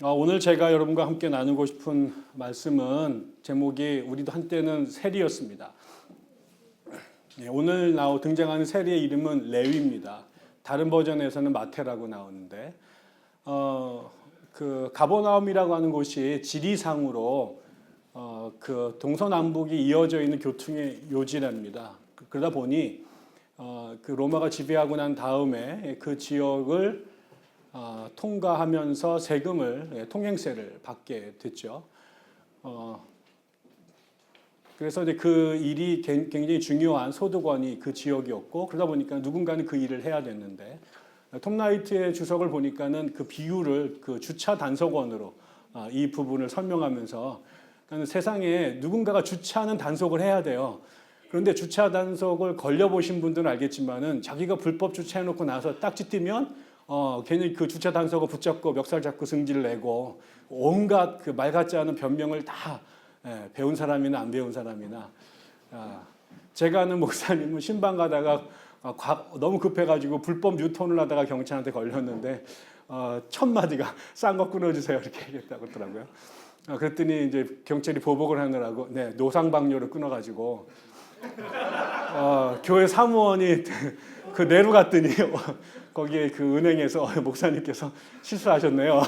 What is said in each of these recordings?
오늘 제가 여러분과 함께 나누고 싶은 말씀은 제목이 우리도 한때는 세리였습니다. 오늘 등장하는 세리의 이름은 레위입니다. 다른 버전에서는 마태라고 나오는데 그 가버나움이라고 하는 곳이 지리상으로 그 동서남북이 이어져 있는 교통의 요지랍니다. 그러다 보니 그 로마가 지배하고 난 다음에 그 지역을 통과하면서 세금을 통행세를 받게 됐죠. 그래서 이제 그 일이 굉장히 중요한 소득원이 그 지역이었고 그러다 보니까 누군가는 그 일을 해야 됐는데 톰 라이트의 주석을 보니까는 그 비유를 그 주차 단속원으로 이 부분을 설명하면서 그러니까 세상에 누군가가 주차하는 단속을 해야 돼요. 그런데 주차 단속을 걸려보신 분들은 알겠지만은 자기가 불법 주차해놓고 나서 딱지 띄면 괜히 그 주차 단속을 붙잡고 멱살 잡고 승질을 내고 온갖 그 말 같지 않은 변명을 다 배운 사람이나 안 배운 사람이나 제가 아는 목사님은 신방 가다가 너무 급해가지고 불법 유턴을 하다가 경찰한테 걸렸는데 첫 마디가 싼 거 끊어주세요 이렇게 얘기했다고 하더라고요. 그랬더니 이제 경찰이 보복을 하느라고 노상방뇨를 끊어가지고 교회 사무원이 그 내로 갔더니 거기에 그 은행에서 목사님께서 실수하셨네요.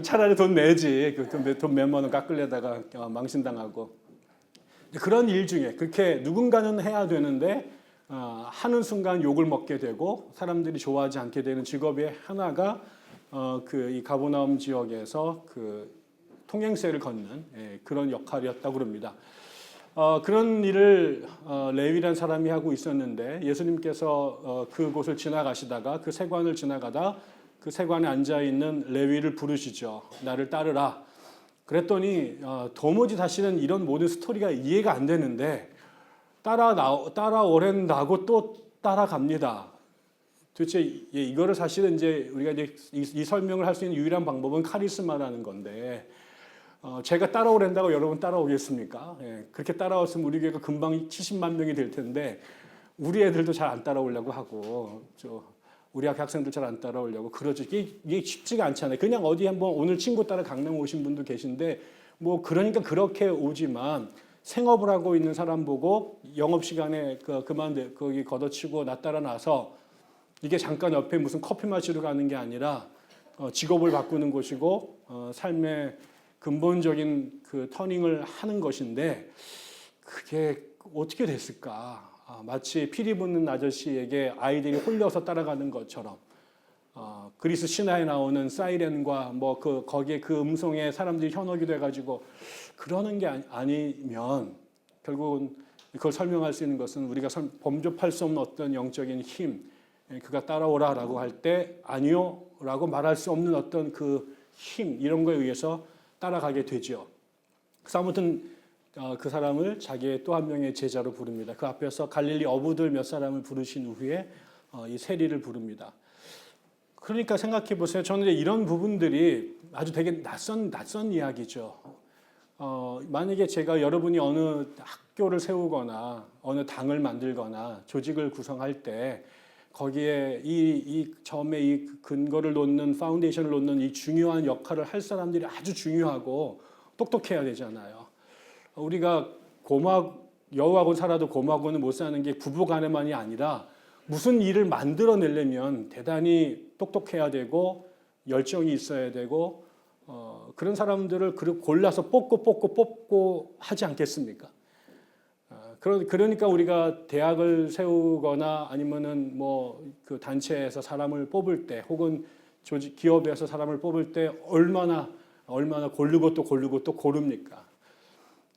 차라리 돈 내지 돈 몇만 원 깎으려다가 망신당하고 그런 일 중에 그렇게 누군가는 해야 되는데 하는 순간 욕을 먹게 되고 사람들이 좋아하지 않게 되는 직업의 하나가 그 이 가버나움 지역에서 그 통행세를 걷는 그런 역할이었다고 합니다. 그런 일을 레위란 사람이 하고 있었는데 예수님께서 그곳을 지나가시다가 그 세관을 지나가다 그 세관에 앉아있는 레위를 부르시죠. 나를 따르라. 그랬더니 도무지 다시는 이런 모든 스토리가 이해가 안 되는데 따라오랜다고 또 따라갑니다. 도대체 이거를 사실은 이제 우리가 이제 이 설명을 할 수 있는 유일한 방법은 카리스마라는 건데 제가 따라오랜다고 여러분 따라오겠습니까? 그렇게 따라왔으면 우리 교회가 금방 70만 명이 될 텐데 우리 애들도 잘 안 따라오려고 하고 우리 학생들 잘 안 따라오려고 그러죠. 이게 쉽지가 않잖아요. 그냥 어디 한번 오늘 친구 따라 강남 오신 분도 계신데 뭐 그러니까 그렇게 오지만 생업을 하고 있는 사람 보고 영업 시간에 그만 거기 걷어치고 나 따라 나서 이게 잠깐 옆에 무슨 커피 마시러 가는 게 아니라 직업을 바꾸는 곳이고 삶의 근본적인 그 터닝을 하는 것인데 그게 어떻게 됐을까? 마치 피리 붙는 아저씨에게 아이들이 홀려서 따라가는 것처럼 그리스 신화에 나오는 사이렌과 뭐 거기에 그 음성에 사람들이 현혹이 돼가지고 그러는 게 아니면 결국은 그걸 설명할 수 있는 것은 우리가 범접할 수 없는 어떤 영적인 힘, 그가 따라오라라고 할 때 아니요라고 말할 수 없는 어떤 그 힘 이런 거에 의해서 따라가게 되죠. 그래서 아무튼 그 사람을 자기의 또 한 명의 제자로 부릅니다. 그 앞에서 갈릴리 어부들 몇 사람을 부르신 후에 이 세리를 부릅니다. 그러니까 생각해 보세요. 저는 이런 부분들이 아주 되게 낯선 이야기죠. 만약에 제가 여러분이 어느 학교를 세우거나 어느 당을 만들거나 조직을 구성할 때 거기에 이 처음에 이 근거를 놓는 파운데이션을 놓는 이 중요한 역할을 할 사람들이 아주 중요하고 똑똑해야 되잖아요. 우리가 여우하고 살아도 곰하고는 못 사는 게 부부간에만이 아니라 무슨 일을 만들어내려면 대단히 똑똑해야 되고 열정이 있어야 되고 그런 사람들을 골라서 뽑고 하지 않겠습니까? 그러니까 우리가 대학을 세우거나 아니면은 뭐 그 단체에서 사람을 뽑을 때 혹은 기업에서 사람을 뽑을 때 얼마나 고르고 또 고릅니까?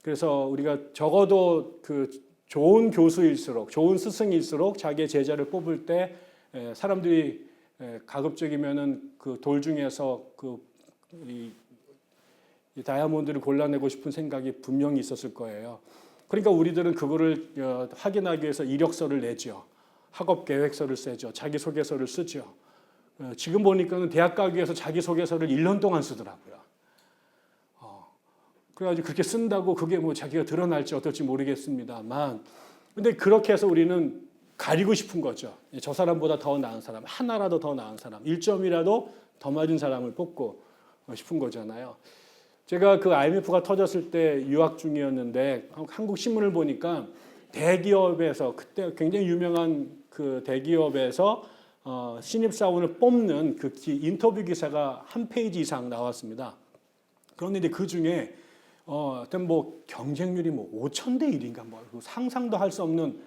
그래서 우리가 적어도 그 좋은 교수일수록 좋은 스승일수록 자기의 제자를 뽑을 때 사람들이 가급적이면은 그 돌 중에서 이 다이아몬드를 골라내고 싶은 생각이 분명히 있었을 거예요. 그러니까 우리들은 그거를 확인하기 위해서 이력서를 내죠. 학업 계획서를 쓰죠. 자기소개서를 쓰죠. 지금 보니까는 대학 가기 위해서 자기소개서를 1년 동안 쓰더라고요. 그래가지고 그렇게 쓴다고 그게 뭐 자기가 드러날지 어떨지 모르겠습니다만 근데 그렇게 해서 우리는 가리고 싶은 거죠. 저 사람보다 더 나은 사람, 하나라도 더 나은 사람, 1점이라도 더 맞은 사람을 뽑고 싶은 거잖아요. 제가 그 IMF가 터졌을 때 유학 중이었는데 한국 신문을 보니까 대기업에서 그때 굉장히 유명한 그 대기업에서 신입사원을 뽑는 그 인터뷰 기사가 한 페이지 이상 나왔습니다. 그런데 이제 그 중에 어떤 뭐 경쟁률이 뭐 5,000대 1인가 뭐 상상도 할 수 없는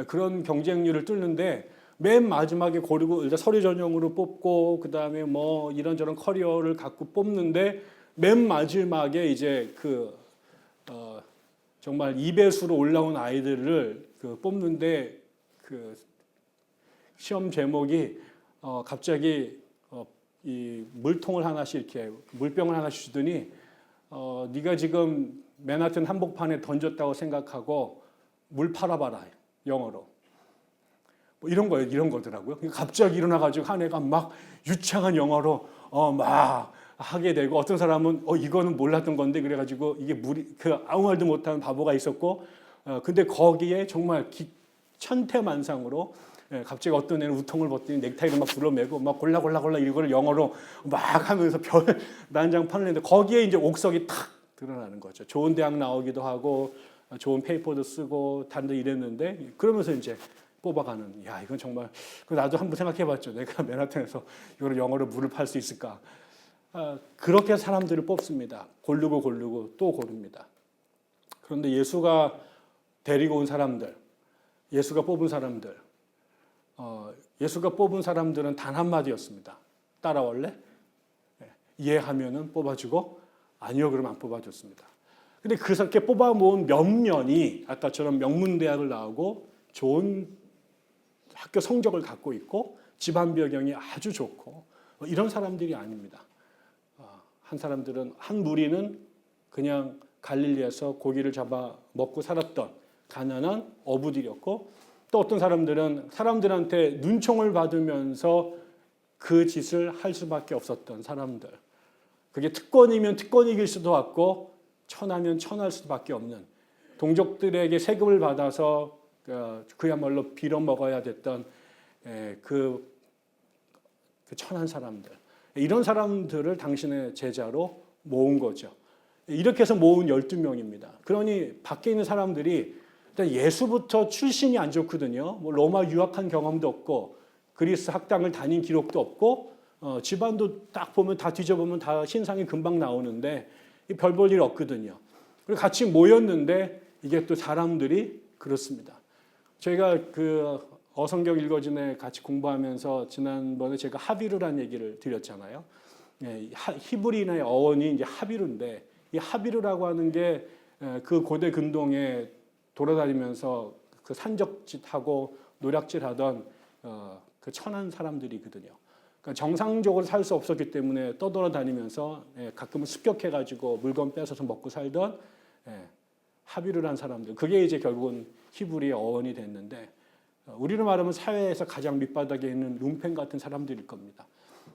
그런 경쟁률을 뚫는데 맨 마지막에 고르고 일단 서류 전형으로 뽑고 그 다음에 뭐 이런저런 커리어를 갖고 뽑는데 맨 마지막에 이제 정말 2배수로 올라온 아이들을 뽑는데 그 시험 제목이 갑자기 이 물통을 하나씩 이렇게 물병을 하나씩 주더니 네가 지금 맨하튼 한복판에 던졌다고 생각하고 물 팔아봐라 영어로 뭐 이런 거예요. 이런 거더라고요. 갑자기 일어나가지고 한 애가 막 유창한 영어로 막 하게 되고 어떤 사람은 이거는 몰랐던 건데 그래가지고 이게 물이 아무 말도 못하는 바보가 있었고 근데 거기에 정말 천태만상으로 갑자기 어떤 애는 우통을 벗더니 넥타이를 막 불어매고 막 골라 이거를 영어로 막 하면서 별 난장판을 했는데 거기에 이제 옥석이 탁 드러나는 거죠. 좋은 대학 나오기도 하고 좋은 페이퍼도 쓰고 다른데 이랬는데 그러면서 이제 뽑아가는 야 이건 정말 나도 한번 생각해봤죠. 내가 맨하탄에서 이걸 영어로 물을 팔 수 있을까? 그렇게 사람들을 뽑습니다. 고르고 또 고릅니다. 그런데 예수가 데리고 온 사람들, 예수가 뽑은 사람들, 예수가 뽑은 사람들은 단 한마디였습니다. 따라올래? 이해하면은 뽑아주고 아니요 그러면 안 뽑아줬습니다. 근데 그렇게 뽑아 모은 몇 년이 아까처럼 명문대학을 나오고 좋은 학교 성적을 갖고 있고 집안 배경이 아주 좋고 이런 사람들이 아닙니다. 한 무리는 그냥 갈릴리에서 고기를 잡아 먹고 살았던 가난한 어부들이었고 또 어떤 사람들은 사람들한테 눈총을 받으면서 그 짓을 할 수밖에 없었던 사람들. 그게 특권이면 특권이길 수도 없고 천하면 천할 수밖에 없는 동족들에게 세금을 받아서 그야말로 빌어먹어야 됐던 그 천한 사람들. 이런 사람들을 당신의 제자로 모은 거죠. 이렇게 해서 모은 12명입니다. 그러니 밖에 있는 사람들이 일단 예수부터 출신이 안 좋거든요. 뭐 로마 유학한 경험도 없고 그리스 학당을 다닌 기록도 없고 집안도 딱 보면 다 뒤져보면 다 신상이 금방 나오는데 별 볼 일 없거든요. 그리고 같이 모였는데 이게 또 사람들이 그렇습니다. 저희가 어성경 읽어진에 같이 공부하면서 지난번에 제가 하비루라는 얘기를 드렸잖아요. 히브리인의 어원이 이제 하비루인데 이 하비루라고 하는 게 그 고대 근동에 돌아다니면서 그 산적짓하고 노략질하던 그 천한 사람들이거든요. 그러니까 정상적으로 살 수 없었기 때문에 떠돌아다니면서 가끔은 습격해가지고 물건 뺏어서 먹고 살던 하비루라는 사람들. 그게 이제 결국은 히브리의 어원이 됐는데 우리로 말하면 사회에서 가장 밑바닥에 있는 lumpen 같은 사람들일 겁니다.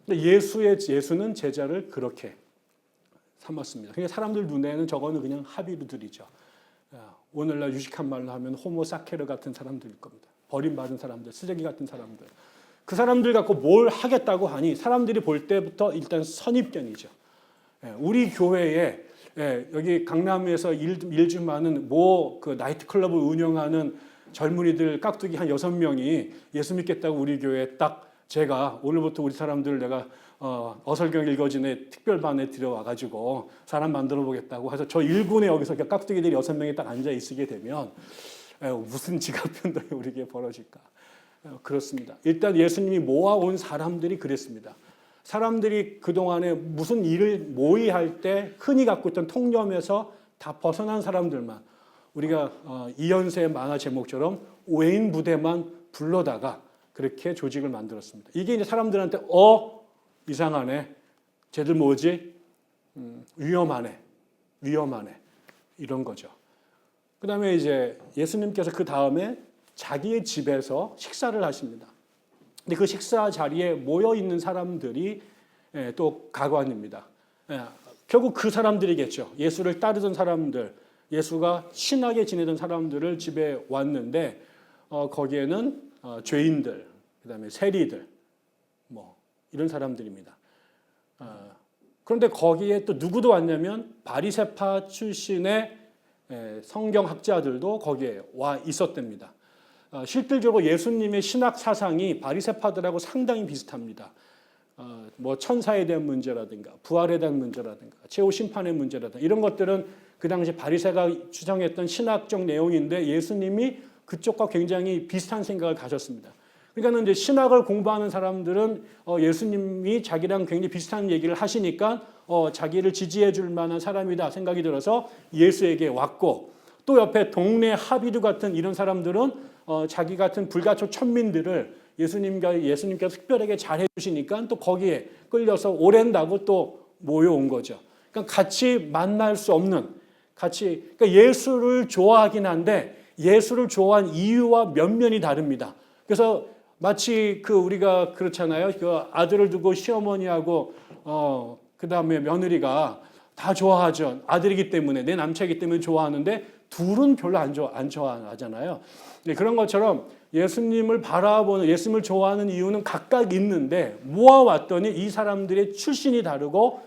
근데 예수는 제자를 그렇게 삼았습니다. 그러니까 사람들 눈에는 저거는 그냥 하비루들이죠. 오늘날 유식한 말로 하면 호모사케르 같은 사람들일 겁니다. 버림받은 사람들, 쓰레기 같은 사람들. 그 사람들 갖고 뭘 하겠다고 하니 사람들이 볼 때부터 일단 선입견이죠. 우리 교회에 여기 강남에서 일 좀 많은 그 나이트클럽을 운영하는 젊은이들 깍두기 한 6명이 예수 믿겠다고 우리 교회에 딱 제가 오늘부터 우리 사람들 내가 어설경 읽어진의 특별반에 들여와가지고 사람 만들어 보겠다고 해서 저 1군에 여기서 깍두기들이 6명이 딱 앉아 있게 되면 무슨 지각변동이 우리에게 벌어질까? 그렇습니다. 일단 예수님이 모아온 사람들이 그랬습니다. 사람들이 그동안에 무슨 일을 모의할 때 흔히 갖고 있던 통념에서 다 벗어난 사람들만 우리가 이현세의 만화 제목처럼 외인 부대만 불러다가 그렇게 조직을 만들었습니다. 이게 이제 사람들한테 이상하네. 쟤들 뭐지? 위험하네. 이런 거죠. 그 다음에 이제 예수님께서 그 다음에 자기의 집에서 식사를 하십니다. 근데 그 식사 자리에 모여 있는 사람들이 또 가관입니다. 결국 그 사람들이겠죠. 예수를 따르던 사람들, 예수가 친하게 지내던 사람들을 집에 왔는데 거기에는 죄인들, 그다음에 세리들, 뭐 이런 사람들입니다. 그런데 거기에 또 누구도 왔냐면 바리새파 출신의 성경학자들도 거기에 와 있었답니다. 실질적으로 예수님의 신학 사상이 바리새파들하고 상당히 비슷합니다. 뭐 천사에 대한 문제라든가 부활에 대한 문제라든가 최후 심판의 문제라든가 이런 것들은 그 당시 바리새가 주장했던 신학적 내용인데 예수님이 그쪽과 굉장히 비슷한 생각을 가졌습니다. 그러니까 이제 신학을 공부하는 사람들은 예수님이 자기랑 굉장히 비슷한 얘기를 하시니까 자기를 지지해 줄 만한 사람이다 생각이 들어서 예수에게 왔고, 또 옆에 동네 하비드 같은 이런 사람들은 자기 같은 불가초 천민들을 예수님께서 특별하게 잘해 주시니까 또 거기에 끌려서 오랜다고 또 모여온 거죠. 그러니까 같이 만날 수 없는, 그러니까 예수를 좋아하긴 한데 예수를 좋아한 이유와 면면이 다릅니다. 그래서 마치 우리가 그렇잖아요. 그 아들을 두고 시어머니하고 그다음에 며느리가 다 좋아하죠. 아들이기 때문에, 내 남자이기 때문에 좋아하는데 둘은 별로 안 좋아하잖아요. 그런 것처럼 예수님을 바라보는, 예수님을 좋아하는 이유는 각각 있는데 모아왔더니 이 사람들의 출신이 다르고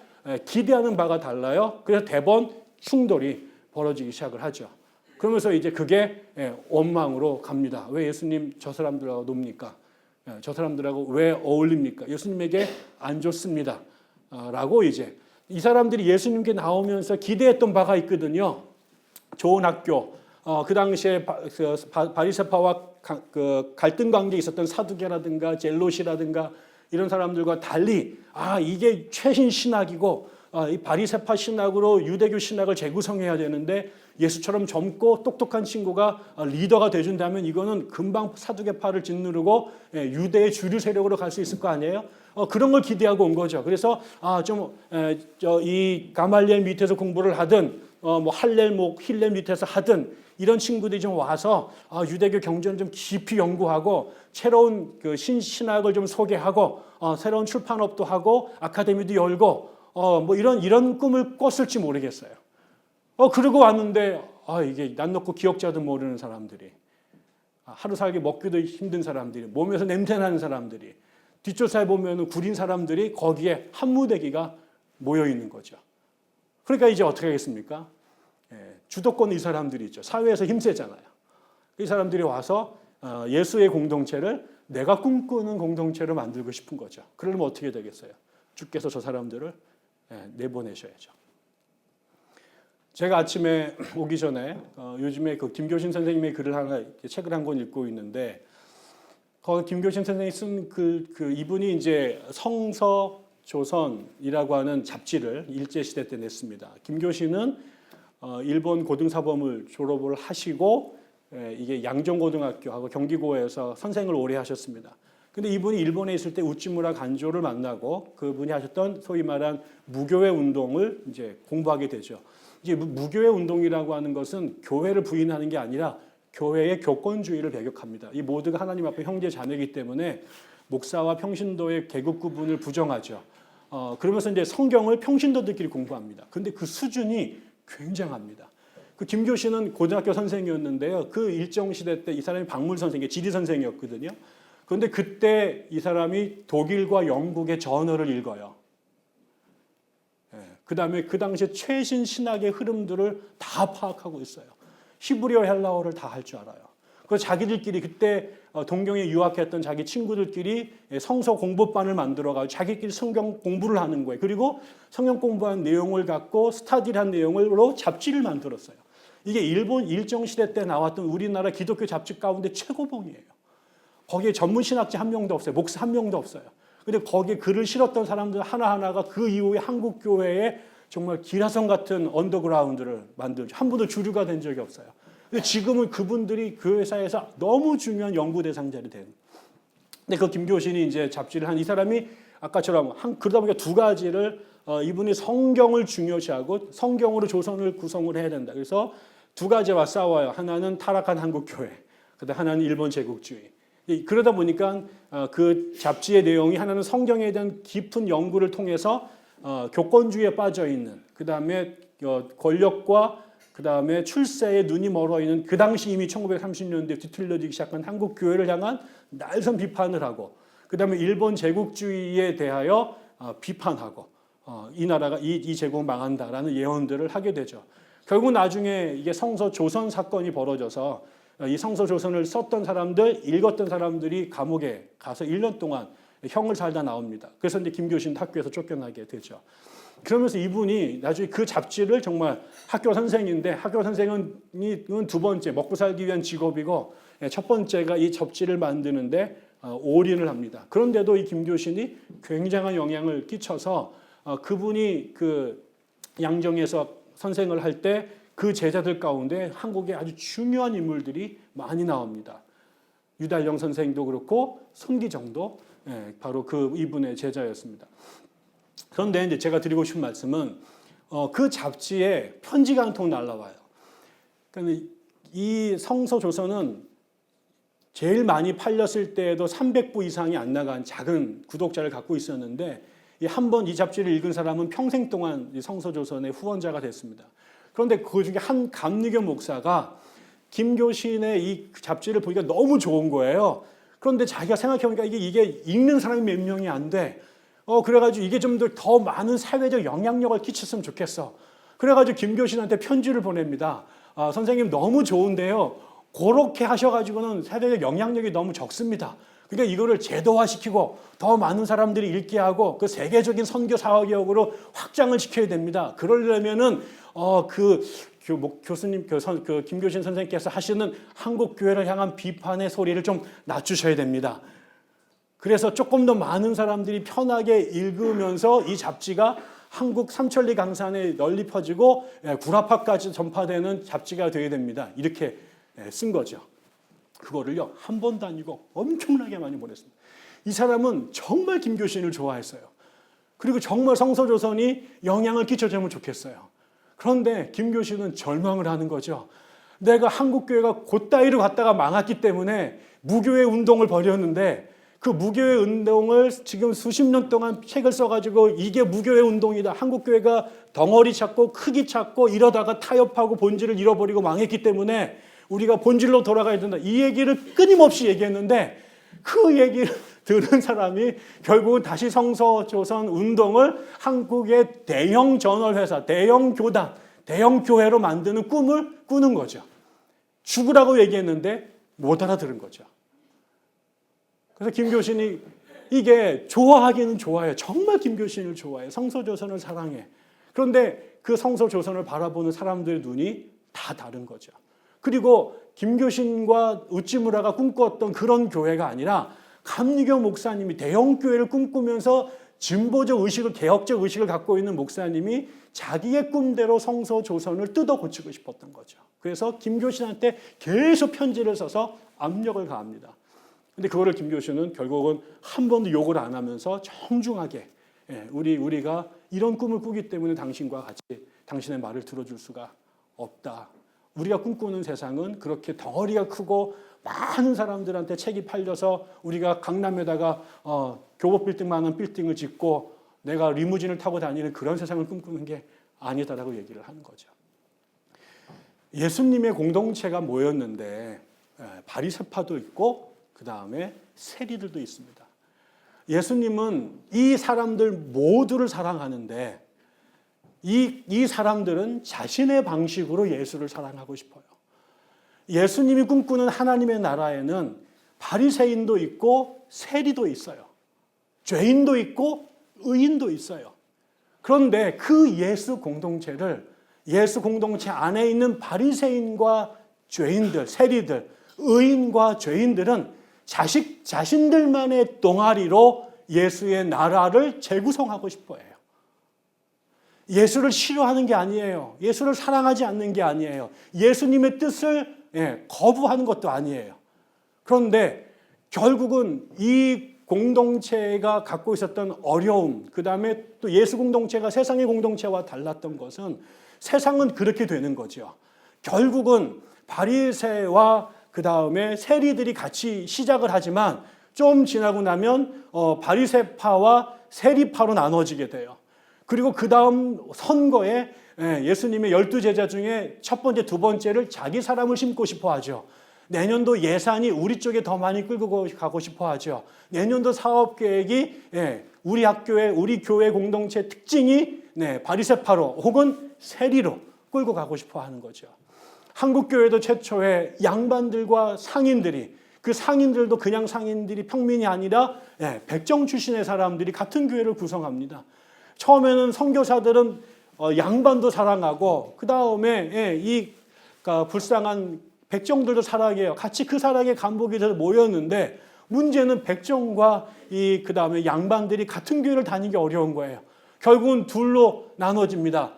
기대하는 바가 달라요. 그래서 대번 충돌이 벌어지기 시작을 하죠. 그러면서 이제 그게 원망으로 갑니다. 왜 예수님 저 사람들하고 놉니까? 저 사람들하고 왜 어울립니까? 예수님에게 안 좋습니다. 라고 이제 이 사람들이 예수님께 나오면서 기대했던 바가 있거든요. 좋은 학교, 그 당시에 바리새파와 갈등 관계에 있었던 사두개라든가 젤롯이라든가 이런 사람들과 달리 이게 최신 신학이고 이 바리새파 신학으로 유대교 신학을 재구성해야 되는데 예수처럼 젊고 똑똑한 친구가 리더가 돼준다면 이거는 금방 사두개파를 짓누르고 유대의 주류 세력으로 갈 수 있을 거 아니에요? 그런 걸 기대하고 온 거죠. 그래서 이 가말리엘 밑에서 공부를 하든 뭐 할렐, 힐렐 밑에서 하든 이런 친구들이 좀 와서 유대교 경전을 좀 깊이 연구하고 새로운 그 신학을 좀 소개하고 새로운 출판업도 하고 아카데미도 열고 뭐 이런 꿈을 꿨을지 모르겠어요. 그러고 왔는데 이게 난 놓고 기억자도 모르는 사람들이, 하루 살기 먹기도 힘든 사람들이, 몸에서 냄새나는 사람들이, 뒷조사에 보면 구린 사람들이 거기에 한무대기가 모여 있는 거죠. 그러니까 이제 어떻게 하겠습니까? 주도권 이 사람들이 있죠. 사회에서 힘세잖아요. 이 사람들이 와서 예수의 공동체를 내가 꿈꾸는 공동체로 만들고 싶은 거죠. 그러면 어떻게 되겠어요? 주께서 저 사람들을 내보내셔야죠. 제가 아침에 오기 전에 요즘에 그 김교신 선생님의 책을 한 권 읽고 있는데, 김교신 선생님이 쓴 이분이 이제 성서조선이라고 하는 잡지를 일제시대 때 냈습니다. 김교신은 일본 고등사범을 졸업을 하시고 이게 양정고등학교하고 경기고에서 선생을 오래 하셨습니다. 근데 이분이 일본에 있을 때 우찌무라 간조를 만나고 그분이 하셨던 소위 말한 무교회 운동을 이제 공부하게 되죠. 이제 무교회 운동이라고 하는 것은 교회를 부인하는 게 아니라 교회의 교권주의를 배격합니다. 이 모두가 하나님 앞에 형제 자매이기 때문에 목사와 평신도의 계급 구분을 부정하죠. 그러면서 이제 성경을 평신도들끼리 공부합니다. 근데 그 수준이 굉장합니다. 김교신은 고등학교 선생이었는데요. 그 일정 시대 때 이 사람이 박물 선생, 지리 선생이었거든요. 그런데 그때 이 사람이 독일과 영국의 전어를 읽어요. 그 다음에 그 당시에 최신 신학의 흐름들을 다 파악하고 있어요. 히브리어 헬라어를 다 할 줄 알아요. 그래서 자기들끼리 그때 동경에 유학했던 자기 친구들끼리 성서 공부반을 만들어가지고 자기끼리 성경 공부를 하는 거예요. 그리고 성경 공부한 내용을 갖고 스타디한 내용으로 잡지를 만들었어요. 이게 일본 일정시대 때 나왔던 우리나라 기독교 잡지 가운데 최고봉이에요. 거기에 전문 신학자 한 명도 없어요. 목사 한 명도 없어요. 근데 거기에 글을 실었던 사람들 하나하나가 그 이후에 한국 교회에 정말 기라성 같은 언더그라운드를 만들죠. 한 번도 주류가 된 적이 없어요. 근데 지금은 그분들이 교회사에서 너무 중요한 연구 대상자들이 된. 근데 그 김교신이 이제 잡지를 한 이 사람이 아까처럼 그러다 보니까 두 가지를 이분이 성경을 중요시하고 성경으로 조선을 구성을 해야 된다. 그래서 두 가지와 싸워요. 하나는 타락한 한국 교회, 그다음 하나는 일본 제국주의. 그러다 보니까 그 잡지의 내용이 하나는 성경에 대한 깊은 연구를 통해서 교권주의에 빠져 있는, 그 다음에 권력과 그 다음에 출세에 눈이 멀어 있는 그 당시 이미 1930년대 뒤틀려지기 시작한 한국 교회를 향한 날선 비판을 하고, 그 다음에 일본 제국주의에 대하여 비판하고, 이 나라가 이 제국은 망한다라는 예언들을 하게 되죠. 결국 나중에 이게 성서 조선 사건이 벌어져서 이 성서 조선을 썼던 사람들, 읽었던 사람들이 감옥에 가서 1년 동안 형을 살다 나옵니다. 그래서 이제 김교신 학교에서 쫓겨나게 되죠. 그러면서 이분이 나중에 그 잡지를 정말 학교 선생인데, 학교 선생은 두 번째 먹고 살기 위한 직업이고, 첫 번째가 이 잡지를 만드는데 올인을 합니다. 그런데도 이 김교신이 굉장한 영향을 끼쳐서 그분이 그 양정에서 선생을 할 때 그 제자들 가운데 한국의 아주 중요한 인물들이 많이 나옵니다. 유달령 선생도 그렇고 손기정도 바로 그 이분의 제자였습니다. 그런데 이제 제가 드리고 싶은 말씀은 그 잡지에 편지가 한 통 날라와요. 그러니까 이 성서조선은 제일 많이 팔렸을 때에도 300부 이상이 안 나간 작은 구독자를 갖고 있었는데 한 번 이 잡지를 읽은 사람은 평생 동안 성서조선의 후원자가 됐습니다. 그런데 그 중에 한 감리교 목사가 김교신의 이 잡지를 보니까 너무 좋은 거예요. 그런데 자기가 생각해보니까 이게 읽는 사람이 몇 명이 안 돼. 그래가지고 이게 좀 더 많은 사회적 영향력을 끼쳤으면 좋겠어. 그래가지고 김교신한테 편지를 보냅니다. 선생님 너무 좋은데요. 그렇게 하셔가지고는 사회적 영향력이 너무 적습니다. 그러니까 이거를 제도화시키고 더 많은 사람들이 읽게 하고 그 세계적인 선교 사역으로 확장을 시켜야 됩니다. 그러려면은 교수님, 그 김교신 선생님께서 하시는 한국 교회를 향한 비판의 소리를 좀 낮추셔야 됩니다. 그래서 조금 더 많은 사람들이 편하게 읽으면서 이 잡지가 한국 삼천리 강산에 널리 퍼지고 구라파까지 전파되는 잡지가 되어야 됩니다. 이렇게 쓴 거죠. 그거를요 한 번도 아니고 엄청나게 많이 보냈습니다. 이 사람은 정말 김교신을 좋아했어요. 그리고 정말 성서조선이 영향을 끼쳐주면 좋겠어요. 그런데 김교신은 절망을 하는 거죠. 내가 한국교회가 곧다이로 갔다가 망했기 때문에 무교회 운동을 벌였는데 그 무교회 운동을 지금 수십 년 동안 책을 써가지고 이게 무교회 운동이다. 한국교회가 덩어리 찾고 크기 찾고 이러다가 타협하고 본질을 잃어버리고 망했기 때문에 우리가 본질로 돌아가야 된다. 이 얘기를 끊임없이 얘기했는데 그 얘기를 들은 사람이 결국은 다시 성서조선 운동을 한국의 대형 저널회사, 대형 교단, 대형 교회로 만드는 꿈을 꾸는 거죠. 죽으라고 얘기했는데 못 알아들은 거죠. 그래서 김교신이 이게 좋아하기는 좋아해요. 정말 김교신을 좋아해. 성서조선을 사랑해. 그런데 그 성서조선을 바라보는 사람들의 눈이 다 다른 거죠. 그리고 김교신과 우찌무라가 꿈꿨던 그런 교회가 아니라 감리교 목사님이 대형 교회를 꿈꾸면서 진보적 의식을, 개혁적 의식을 갖고 있는 목사님이 자기의 꿈대로 성서조선을 뜯어 고치고 싶었던 거죠. 그래서 김교신한테 계속 편지를 써서 압력을 가합니다. 근데 그거를 김교신은 결국은 한 번도 욕을 안 하면서 정중하게 우리가 이런 꿈을 꾸기 때문에 당신과 같이 당신의 말을 들어줄 수가 없다. 우리가 꿈꾸는 세상은 그렇게 덩어리가 크고 많은 사람들한테 책이 팔려서 우리가 강남에다가 교보 빌딩만한 빌딩을 짓고 내가 리무진을 타고 다니는 그런 세상을 꿈꾸는 게 아니다라고 얘기를 하는 거죠. 예수님의 공동체가 모였는데 바리새파도 있고 그 다음에 세리들도 있습니다. 예수님은 이 사람들 모두를 사랑하는데 이 사람들은 자신의 방식으로 예수를 사랑하고 싶어요. 예수님이 꿈꾸는 하나님의 나라에는 바리새인도 있고 세리도 있어요. 죄인도 있고 의인도 있어요. 그런데 그 예수 공동체를 예수 공동체 안에 있는 바리새인과 죄인들, 세리들, 의인과 죄인들은 자신들만의 동아리로 예수의 나라를 재구성하고 싶어 해요. 예수를 싫어하는 게 아니에요. 예수를 사랑하지 않는 게 아니에요. 예수님의 뜻을 거부하는 것도 아니에요. 그런데 결국은 이 공동체가 갖고 있었던 어려움, 그 다음에 또 예수 공동체가 세상의 공동체와 달랐던 것은 세상은 그렇게 되는 거죠. 결국은 바리새와 그 다음에 세리들이 같이 시작을 하지만 좀 지나고 나면 바리새파와 세리파로 나눠지게 돼요. 그리고 그 다음 선거에 예수님의 12제자 중에 첫 번째, 두 번째를 자기 사람을 심고 싶어 하죠. 내년도 예산이 우리 쪽에 더 많이 끌고 가고 싶어 하죠. 내년도 사업 계획이 우리 학교의 우리 교회 공동체 특징이 바리새파로 혹은 세리로 끌고 가고 싶어 하는 거죠. 한국 교회도 최초에 양반들과 상인들이, 그 상인들도 그냥 상인들이 평민이 아니라 백정 출신의 사람들이 같은 교회를 구성합니다. 처음에는 선교사들은 양반도 사랑하고 그 다음에 이 불쌍한 백정들도 사랑해요. 같이 그 사랑의 간복이 돼서 모였는데 문제는 백정과 그 다음에 양반들이 같은 교회를 다니기 어려운 거예요. 결국은 둘로 나눠집니다.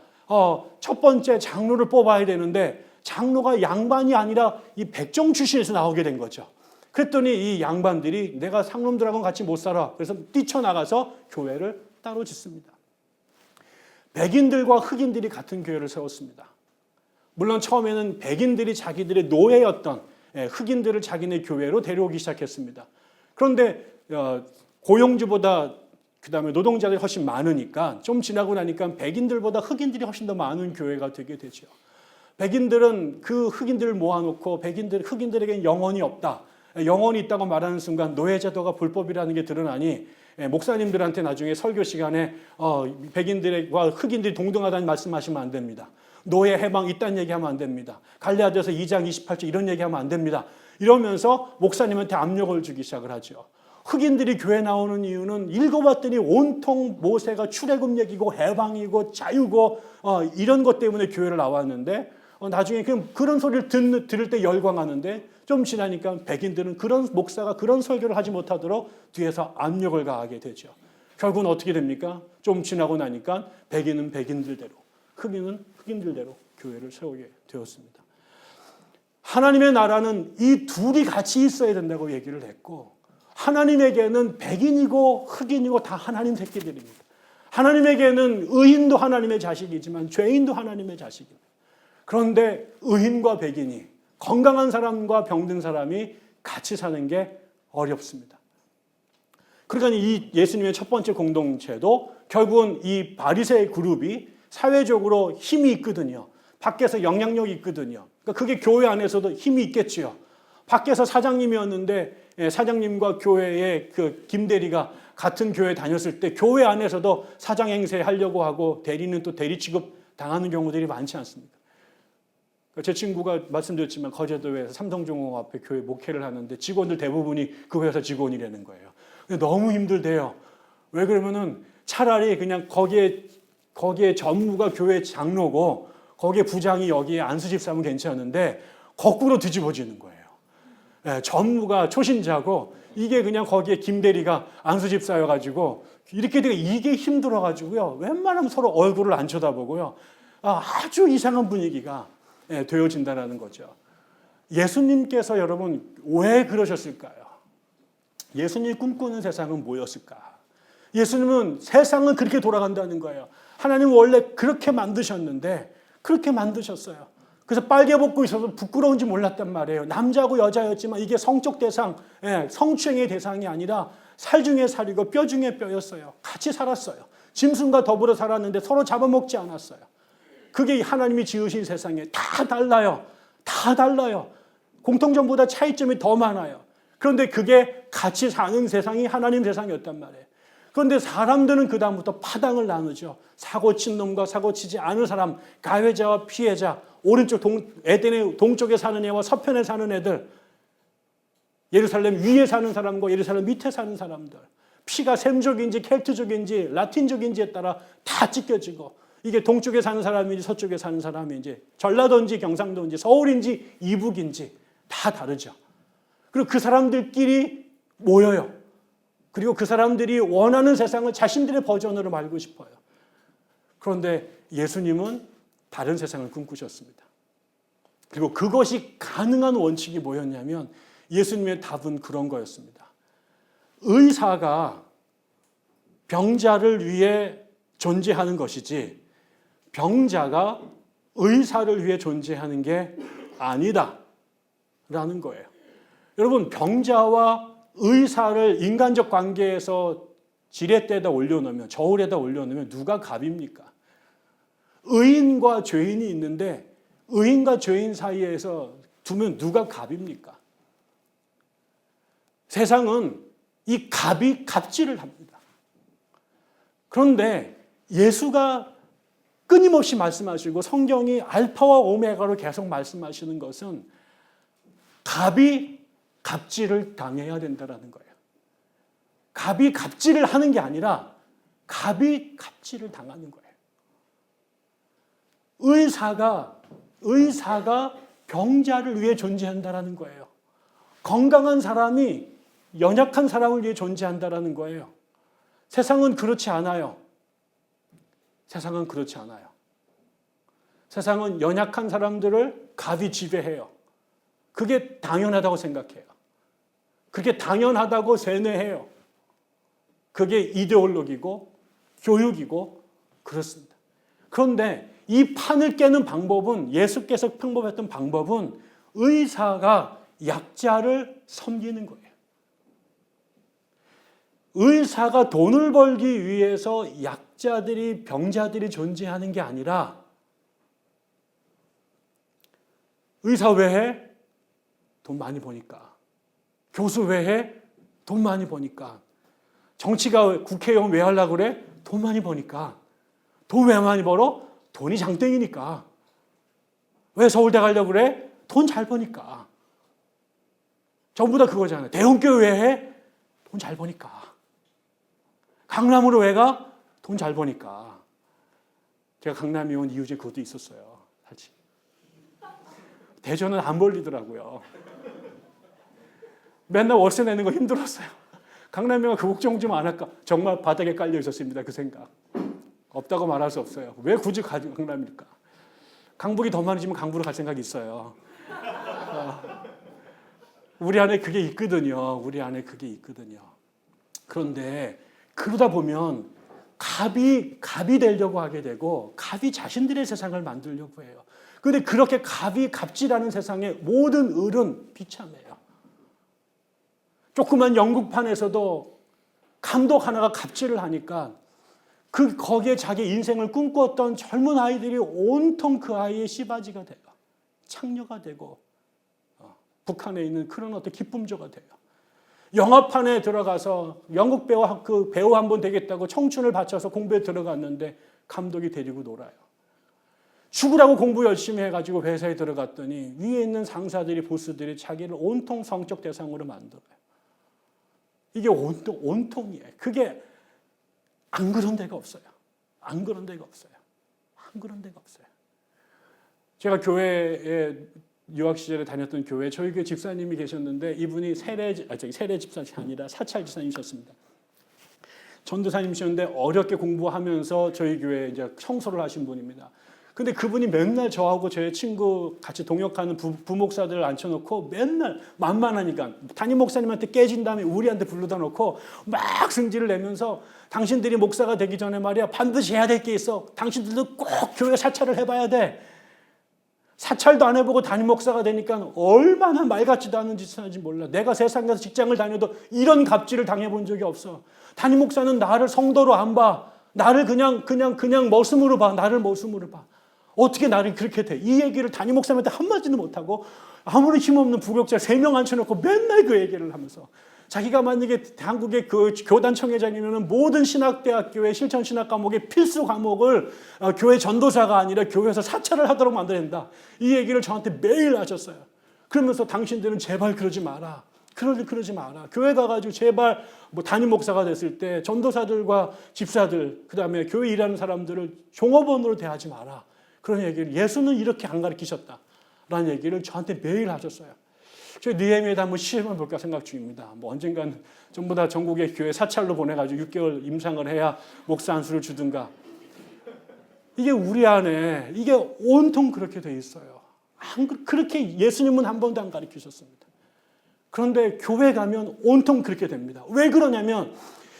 첫 번째 장로를 뽑아야 되는데 장로가 양반이 아니라 이 백정 출신에서 나오게 된 거죠. 그랬더니 이 양반들이 내가 상놈들하고는 같이 못 살아. 그래서 뛰쳐나가서 교회를 따로 짓습니다. 백인들과 흑인들이 같은 교회를 세웠습니다. 물론 처음에는 백인들이 자기들의 노예였던 흑인들을 자기네 교회로 데려오기 시작했습니다. 그런데 고용주보다 그다음에 노동자들이 훨씬 많으니까 좀 지나고 나니까 백인들보다 흑인들이 훨씬 더 많은 교회가 되게 되죠. 백인들은 그 흑인들을 모아놓고 흑인들에게는 영혼이 없다. 영혼이 있다고 말하는 순간 노예제도가 불법이라는 게 드러나니 목사님들한테 나중에 설교 시간에 백인들과 흑인들이 동등하다는 말씀하시면 안 됩니다. 노예 해방 있다는 얘기하면 안 됩니다. 갈라디아서 2장 28절 이런 얘기하면 안 됩니다. 이러면서 목사님한테 압력을 주기 시작을 하죠. 흑인들이 교회 나오는 이유는 읽어봤더니 온통 모세가 출애굽 얘기고 해방이고 자유고 이런 것 때문에 교회를 나왔는데 나중에 그런 소리를 들을 때 열광하는데 좀 지나니까 백인들은 그런 목사가 그런 설교를 하지 못하도록 뒤에서 압력을 가하게 되죠. 결국은 어떻게 됩니까? 좀 지나고 나니까 백인은 백인들대로, 흑인은 흑인들대로 교회를 세우게 되었습니다. 하나님의 나라는 이 둘이 같이 있어야 된다고 얘기를 했고 하나님에게는 백인이고 흑인이고 다 하나님 새끼들입니다. 하나님에게는 의인도 하나님의 자식이지만 죄인도 하나님의 자식입니다. 그런데 의인과 백인이 건강한 사람과 병든 사람이 같이 사는 게 어렵습니다. 그러니까 이 예수님의 첫 번째 공동체도 결국은 이 바리새 그룹이 사회적으로 힘이 있거든요. 밖에서 영향력이 있거든요. 그러니까 그게 교회 안에서도 힘이 있겠지요. 밖에서 사장님이었는데 사장님과 교회의 그 김대리가 같은 교회 다녔을 때 교회 안에서도 사장 행세 하려고 하고 대리는 또 대리 취급 당하는 경우들이 많지 않습니까? 제 친구가 말씀드렸지만 거제도에서 삼성중공업 앞에 교회 목회를 하는데 직원들 대부분이 그 회사 직원이라는 거예요. 너무 힘들대요. 왜 그러면은 차라리 그냥 거기에 전무가 교회 장로고 거기에 부장이 여기에 안수집사면 괜찮은데 거꾸로 뒤집어지는 거예요. 전무가 초신자고 이게 그냥 거기에 김대리가 안수집사여가지고 이렇게 되게 이게 힘들어가지고요. 웬만하면 서로 얼굴을 안 쳐다보고요. 아주 이상한 분위기가 되어진다는 거죠. 예수님께서 여러분 왜 그러셨을까요? 예수님이 꿈꾸는 세상은 뭐였을까? 예수님은 세상은 그렇게 돌아간다는 거예요. 하나님은 원래 그렇게 만드셨는데 그렇게 만드셨어요. 그래서 빨개 벗고 있어서 부끄러운지 몰랐단 말이에요. 남자고 여자였지만 이게 성적 대상, 성추행의 대상이 아니라 살 중에 살이고 뼈 중에 뼈였어요. 같이 살았어요. 짐승과 더불어 살았는데 서로 잡아먹지 않았어요. 그게 하나님이 지으신 세상에 다 달라요. 다 달라요. 공통점보다 차이점이 더 많아요. 그런데 그게 같이 사는 세상이 하나님 세상이었단 말이에요. 그런데 사람들은 그 다음부터 파당을 나누죠. 사고친 놈과 사고치지 않은 사람, 가해자와 피해자, 오른쪽 에덴의 동쪽에 사는 애와 서편에 사는 애들, 예루살렘 위에 사는 사람과 예루살렘 밑에 사는 사람들, 피가 셈족인지 켈트족인지 라틴족인지에 따라 다 찢겨지고 이게 동쪽에 사는 사람인지 서쪽에 사는 사람인지 전라도인지 경상도인지 서울인지 이북인지 다 다르죠. 그리고 그 사람들끼리 모여요. 그리고 그 사람들이 원하는 세상을 자신들의 버전으로 말고 싶어요. 그런데 예수님은 다른 세상을 꿈꾸셨습니다. 그리고 그것이 가능한 원칙이 뭐였냐면 예수님의 답은 그런 거였습니다. 의사가 병자를 위해 존재하는 것이지 병자가 의사를 위해 존재하는 게 아니다 라는 거예요. 여러분 병자와 의사를 인간적 관계에서 지렛대에다 올려놓으면 저울에다 올려놓으면 누가 갑입니까? 의인과 죄인이 있는데 의인과 죄인 사이에서 두면 누가 갑입니까? 세상은 이 갑이 갑질을 합니다. 그런데 예수가 끊임없이 말씀하시고 성경이 알파와 오메가로 계속 말씀하시는 것은 갑이 갑질을 당해야 된다는 거예요. 갑이 갑질을 하는 게 아니라 갑이 갑질을 당하는 거예요. 의사가 병자를 위해 존재한다는 거예요. 건강한 사람이 연약한 사람을 위해 존재한다는 거예요. 세상은 그렇지 않아요. 세상은 그렇지 않아요. 세상은 연약한 사람들을 갑이 지배해요. 그게 당연하다고 생각해요. 그게 당연하다고 세뇌해요. 그게 이데올로기고 교육이고 그렇습니다. 그런데 이 판을 깨는 방법은, 예수께서 평범했던 방법은 의사가 약자를 섬기는 거예요. 의사가 돈을 벌기 위해서 약자들이, 병자들이 존재하는 게 아니라 의사 왜 해? 돈 많이 버니까. 교수 왜 해? 돈 많이 버니까. 정치가 국회의원 왜 하려고 그래? 돈 많이 버니까. 돈 왜 많이 벌어? 돈이 장땡이니까. 왜 서울대 가려고 그래? 돈 잘 버니까. 전부 다 그거잖아요. 대형교회 왜 해? 돈 잘 버니까. 강남으로 왜 가? 돈 잘 버니까. 제가 강남에 온 이유 중에 그것도 있었어요. 사실. 대전은 안 벌리더라고요. 맨날 월세 내는 거 힘들었어요. 강남에 그 걱정 좀 안 할까? 정말 바닥에 깔려 있었습니다. 그 생각. 없다고 말할 수 없어요. 왜 굳이 강남일까? 강북이 더 많아지면 강북으로 갈 생각이 있어요. 우리 안에 그게 있거든요. 우리 안에 그게 있거든요. 그런데 그러다 보면 갑이 되려고 하게 되고 갑이 자신들의 세상을 만들려고 해요. 그런데 그렇게 갑이 갑질하는 세상에 모든 을은 비참해요. 조그만 연극판에서도 감독 하나가 갑질을 하니까 거기에 자기 인생을 꿈꿨던 젊은 아이들이 온통 그 아이의 씨바지가 돼요. 창녀가 되고 북한에 있는 그런 어떤 기쁨조가 돼요. 영화판에 들어가서 연극 배우 한 번 되겠다고 청춘을 바쳐서 공부에 들어갔는데 감독이 데리고 놀아요. 죽으라고 공부 열심히 해가지고 회사에 들어갔더니 위에 있는 상사들이, 보스들이 자기를 온통 성적 대상으로 만들어요. 이게 온통이에요. 그게 안 그런 데가 없어요. 안 그런 데가 없어요. 안 그런 데가 없어요. 제가 교회에 유학 시절에 다녔던 교회, 저희 교회 집사님이 계셨는데 이분이 세례 집사님이 아니라 사찰 집사님이셨습니다. 전도사님이셨는데 어렵게 공부하면서 저희 교회에 이제 청소를 하신 분입니다. 근데 그분이 맨날 저하고 저의 친구 같이 동역하는 부목사들을 앉혀놓고 맨날 만만하니까 담임 목사님한테 깨진 다음에 우리한테 불러다 놓고 막 승질을 내면서 당신들이 목사가 되기 전에 말이야 반드시 해야 될 게 있어. 당신들도 꼭 교회 사찰을 해봐야 돼. 사찰도 안 해보고 담임 목사가 되니까 얼마나 말 같지도 않은 짓을 하는지 몰라. 내가 세상 가서 직장을 다녀도 이런 갑질을 당해본 적이 없어. 담임 목사는 나를 성도로 안 봐. 나를 그냥 머슴으로 봐. 나를 머슴으로 봐. 어떻게 나를 그렇게 돼? 이 얘기를 담임 목사님한테 한마디도 못하고 아무리 힘없는 부교육자 3명 앉혀놓고 맨날 그 얘기를 하면서 자기가 만약에 한국의 그 교단 청회장이면 모든 신학대학교의 실천신학 과목의 필수 과목을 교회 전도사가 아니라 교회에서 사찰을 하도록 만들어야 된다. 이 얘기를 저한테 매일 하셨어요. 그러면서 당신들은 제발 그러지 마라. 그러지 마라. 교회 가가지고 제발 담임 목사가 됐을 때 전도사들과 집사들, 그 다음에 교회 일하는 사람들을 종업원으로 대하지 마라. 그런 얘기를 예수는 이렇게 안 가르치셨다라는 얘기를 저한테 매일 하셨어요. 저희 느헤미야에도 한번 시험해 볼까 생각 중입니다. 언젠간 전부 다 전국의 교회 사찰로 보내가지고 6개월 임상을 해야 목사 안수를 주든가. 이게 우리 안에 이게 온통 그렇게 돼 있어요. 그렇게 예수님은 한 번도 안 가르치셨습니다. 그런데 교회 가면 온통 그렇게 됩니다. 왜 그러냐면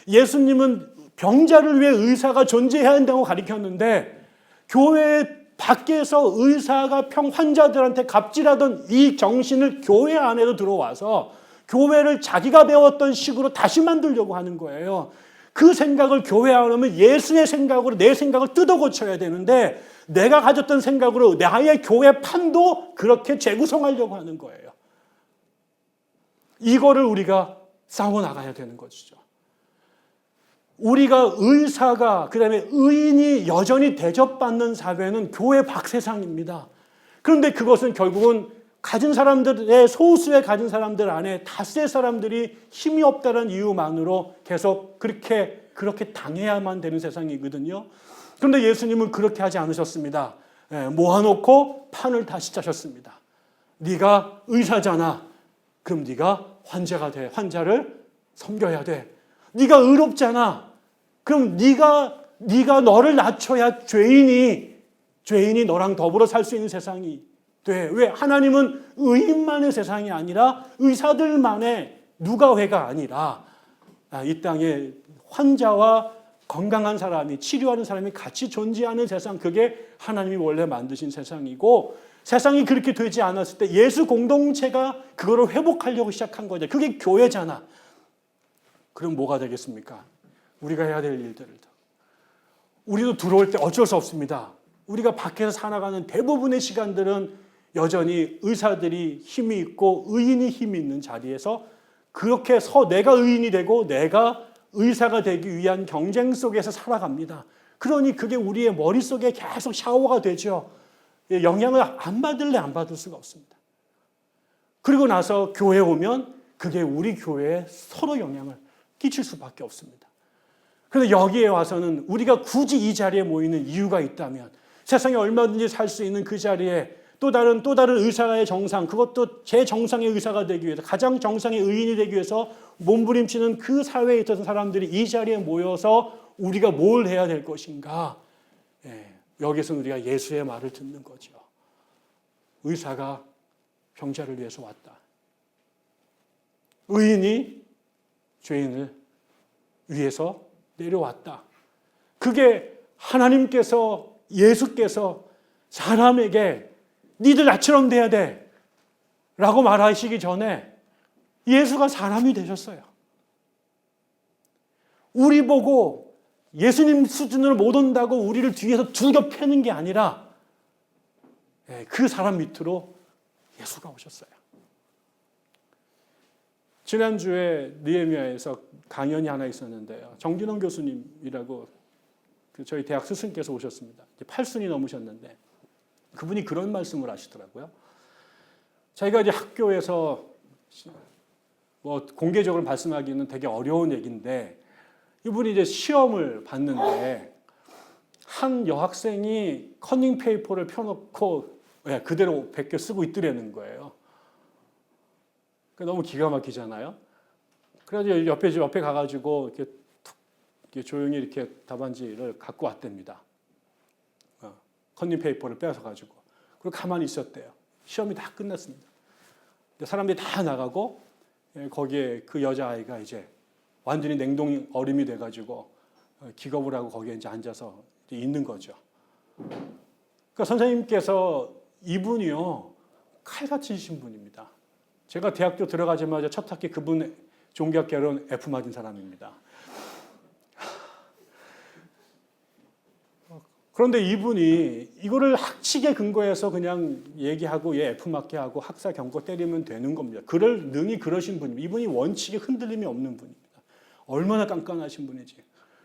예수님은 병자를 위해 의사가 존재해야 한다고 가르쳤는데 교회 밖에서 의사가 환자들한테 갑질하던 이 정신을 교회 안에도 들어와서 교회를 자기가 배웠던 식으로 다시 만들려고 하는 거예요. 그 생각을 교회 안에 오면 예수의 생각으로 내 생각을 뜯어 고쳐야 되는데 내가 가졌던 생각으로 나의 교회 판도 그렇게 재구성하려고 하는 거예요. 이거를 우리가 싸워나가야 되는 것이죠. 우리가 의사가 그다음에 의인이 여전히 대접받는 사회는 교회 박세상입니다. 그런데 그것은 결국은 가진 사람들의 소수의 가진 사람들 안에 다수의 사람들이 힘이 없다는 이유만으로 계속 그렇게 당해야만 되는 세상이거든요. 그런데 예수님은 그렇게 하지 않으셨습니다. 모아놓고 판을 다시 짜셨습니다. 네가 의사잖아. 그럼 네가 환자가 돼. 환자를 섬겨야 돼. 네가 의롭잖아. 그럼 네가 너를 낮춰야 죄인이 너랑 더불어 살 수 있는 세상이 돼. 왜? 하나님은 의인만의 세상이 아니라 의사들만의 누가회가 아니라 이 땅에 환자와 건강한 사람이 치료하는 사람이 같이 존재하는 세상, 그게 하나님이 원래 만드신 세상이고, 세상이 그렇게 되지 않았을 때 예수 공동체가 그거를 회복하려고 시작한 거죠. 그게 교회잖아. 그럼 뭐가 되겠습니까? 우리가 해야 될 일들을. 우리도 들어올 때 어쩔 수 없습니다. 우리가 밖에서 살아가는 대부분의 시간들은 여전히 의사들이 힘이 있고 의인이 힘이 있는 자리에서 그렇게 내가 의인이 되고 내가 의사가 되기 위한 경쟁 속에서 살아갑니다. 그러니 그게 우리의 머릿속에 계속 샤워가 되죠. 영향을 안 받을래 안 받을 수가 없습니다. 그리고 나서 교회에 오면 그게 우리 교회에 서로 영향을 끼칠 수밖에 없습니다. 그런데 여기에 와서는 우리가 굳이 이 자리에 모이는 이유가 있다면, 세상에 얼마든지 살 수 있는 그 자리에 또 다른 의사의 정상, 그것도 제 정상의 의사가 되기 위해서, 가장 정상의 의인이 되기 위해서 몸부림치는 그 사회에 있던 사람들이 이 자리에 모여서 우리가 뭘 해야 될 것인가? 여기서 우리가 예수의 말을 듣는 거죠. 의사가 병자를 위해서 왔다. 의인이 죄인을 위해서 내려왔다. 그게 하나님께서, 예수께서 사람에게 니들 나처럼 돼야 돼 라고 말하시기 전에 예수가 사람이 되셨어요. 우리 보고 예수님 수준으로 못 온다고 우리를 뒤에서 두겨 패는 게 아니라 그 사람 밑으로 예수가 오셨어요. 지난주에 느헤미야에서 강연이 하나 있었는데요. 정진원 교수님이라고 저희 대학 스승께서 오셨습니다. 80이 넘으셨는데 그분이 그런 말씀을 하시더라고요. 자기가 이제 학교에서 공개적으로 말씀하기는 되게 어려운 얘기인데, 이분이 이제 시험을 봤는데 한 여학생이 커닝 페이퍼를 펴놓고 그대로 베껴 쓰고 있더라는 거예요. 너무 기가 막히잖아요. 그래서 옆에 가가지고 이렇게 조용히 이렇게 답안지를 갖고 왔답니다. 컨닝 페이퍼를 뺏어가지고. 그리고 가만히 있었대요. 시험이 다 끝났습니다. 사람들이 다 나가고 거기에 그 여자아이가 이제 완전히 냉동 얼음이 돼가지고 기겁을 하고 거기에 이제 앉아서 이제 있는 거죠. 그러니까 선생님께서 이분이요, 칼같이 신분입니다. 제가 대학교 들어가자마자 첫 학기 그분 종교학개론 F 맞은 사람입니다. 그런데 이분이 이거를 학칙에 근거해서 그냥 얘기하고 얘 F 맞게 하고 학사 경고 때리면 되는 겁니다. 능히 그러신 분입니다. 이분이 원칙에 흔들림이 없는 분입니다. 얼마나 깐깐하신 분이지.